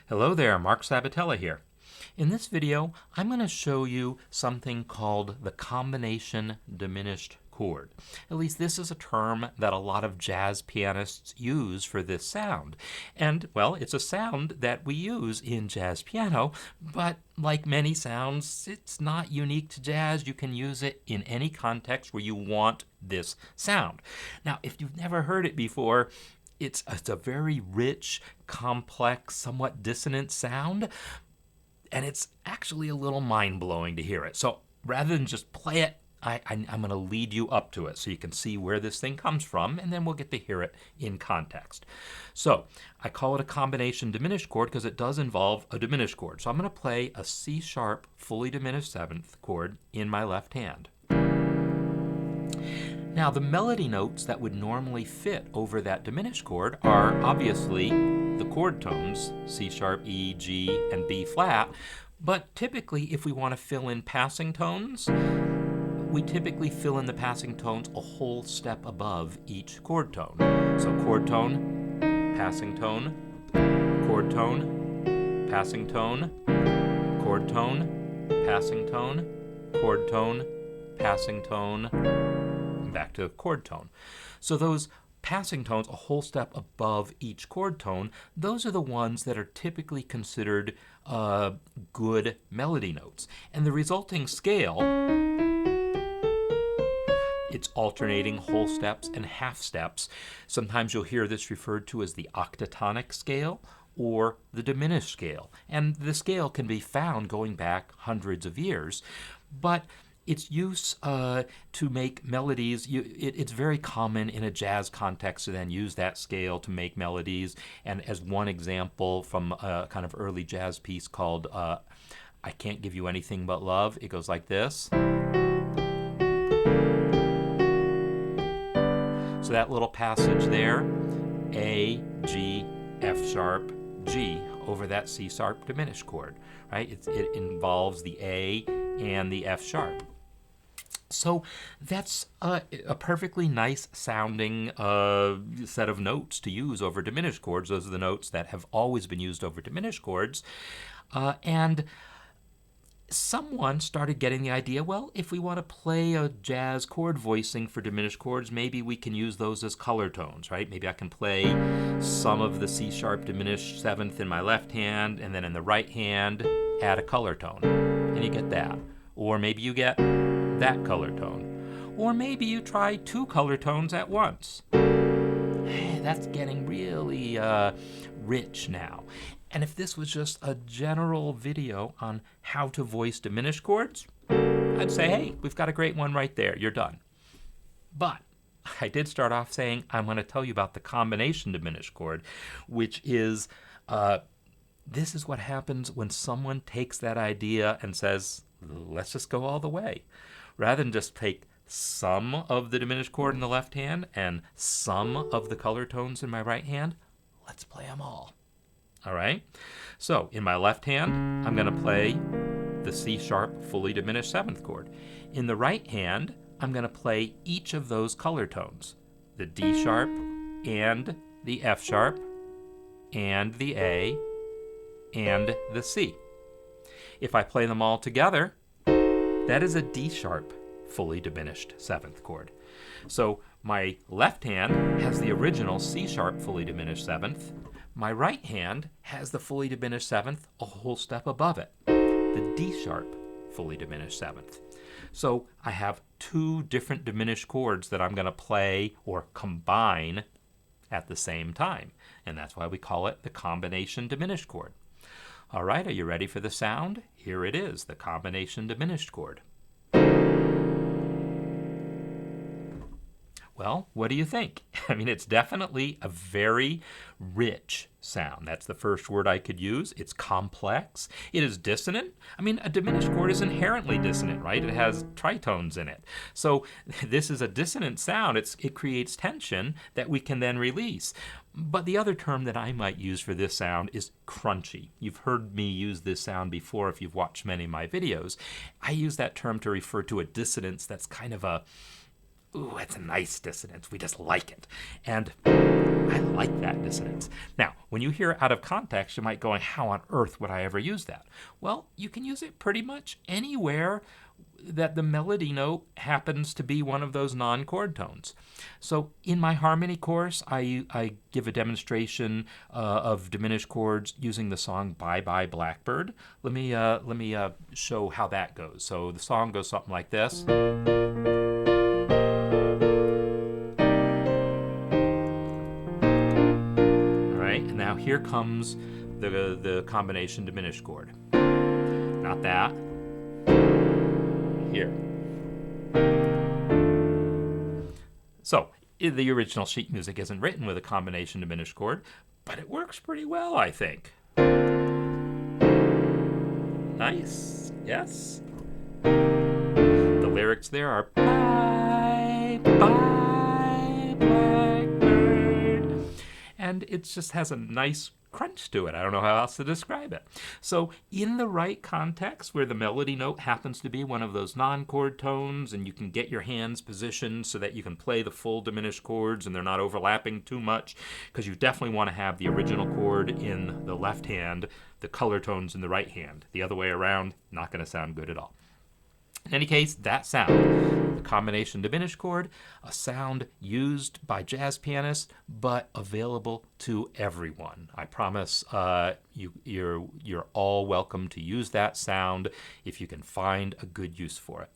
Hello there, Mark Sabatella here. In this video, I'm going to show you something called the combination diminished chord. At least this is a term that a lot of jazz pianists use for this sound. And, well, it's a sound that we use in jazz piano, but like many sounds, it's not unique to jazz. You can use it in any context where you want this sound. Now, if you've never heard it before, it's a very rich, complex, somewhat dissonant sound, and it's actually a little mind-blowing to hear it. So rather than just play it, I'm going to lead you up to it so you can see where this thing comes from, and then we'll get to hear it in context. So I call it a combination diminished chord because it does involve a diminished chord. So I'm going to play a C sharp fully diminished seventh chord in my left hand. Now, the melody notes that would normally fit over that diminished chord are obviously the chord tones, C sharp, E, G, and B flat. But typically, if we want to fill in passing tones, we typically fill in the passing tones a whole step above each chord tone. So chord tone, passing tone, chord tone, passing tone, chord tone, passing tone, chord tone, passing tone, back to chord tone. So those passing tones a whole step above each chord tone, those are the ones that are typically considered good melody notes. And the resulting scale, it's alternating whole steps and half steps. Sometimes you'll hear this referred to as the octatonic scale or the diminished scale. And the scale can be found going back hundreds of years. But its use to make melodies, it's very common in a jazz context to then use that scale to make melodies. And as one example from a kind of early jazz piece called I Can't Give You Anything But Love, it goes like this. So that little passage there, A, G, F sharp, G, over that C sharp diminished chord, right? It involves the A and the F sharp. So that's a perfectly nice sounding set of notes to use over diminished chords. Those are the notes that have always been used over diminished chords. And someone started getting the idea, well, if we want to play a jazz chord voicing for diminished chords, maybe we can use those as color tones, right? Maybe I can play some of the C sharp diminished seventh in my left hand, and then in the right hand, add a color tone. And you get that. Or maybe you get that color tone. Or maybe you try two color tones at once. That's getting really rich now. And if this was just a general video on how to voice diminished chords, I'd say, hey, we've got a great one right there. You're done. But I did start off saying I'm going to tell you about the combination diminished chord, which is this is what happens when someone takes that idea and says, let's just go all the way. Rather than just take some of the diminished chord in the left hand and some of the color tones in my right hand, let's play them all. All right? So in my left hand, I'm going to play the C sharp fully diminished seventh chord. In the right hand, I'm going to play each of those color tones, the D sharp and the F sharp and the A and the C. If I play them all together, that is a D sharp fully diminished seventh chord. So my left hand has the original C sharp fully diminished seventh. My right hand has the fully diminished seventh a whole step above it, the D sharp fully diminished seventh. So I have two different diminished chords that I'm going to play or combine at the same time. And that's why we call it the combination diminished chord. All right, are you ready for the sound? Here it is, the combination diminished chord. Well, what do you think? I mean, it's definitely a very rich sound. That's the first word I could use. It's complex. It is dissonant. I mean, a diminished chord is inherently dissonant, right? It has tritones in it. So this is a dissonant sound. It creates tension that we can then release. But the other term that I might use for this sound is crunchy. You've heard me use this sound before if you've watched many of my videos. I use that term to refer to a dissonance that's kind of a ooh, it's a nice dissonance. We just like it. And I like that dissonance. Now, when you hear it out of context, you might go, how on earth would I ever use that? Well, you can use it pretty much anywhere that the melody note happens to be one of those non-chord tones. So in my harmony course, I give a demonstration of diminished chords using the song Bye Bye Blackbird. Let me show how that goes. So the song goes something like this. And now here comes the combination diminished chord. Not that. Here. So the original sheet music isn't written with a combination diminished chord, but it works pretty well, I think. Nice. Yes. The lyrics there are bye, bye, blackbird. And it just has a nice crunch to it. I don't know how else to describe it. So in the right context, where the melody note happens to be one of those non-chord tones, and you can get your hands positioned so that you can play the full diminished chords and they're not overlapping too much, because you definitely want to have the original chord in the left hand, the color tones in the right hand. The other way around, not going to sound good at all. In any case, that sound, the combination diminished chord, a sound used by jazz pianists, but available to everyone. I promise you're all welcome to use that sound if you can find a good use for it.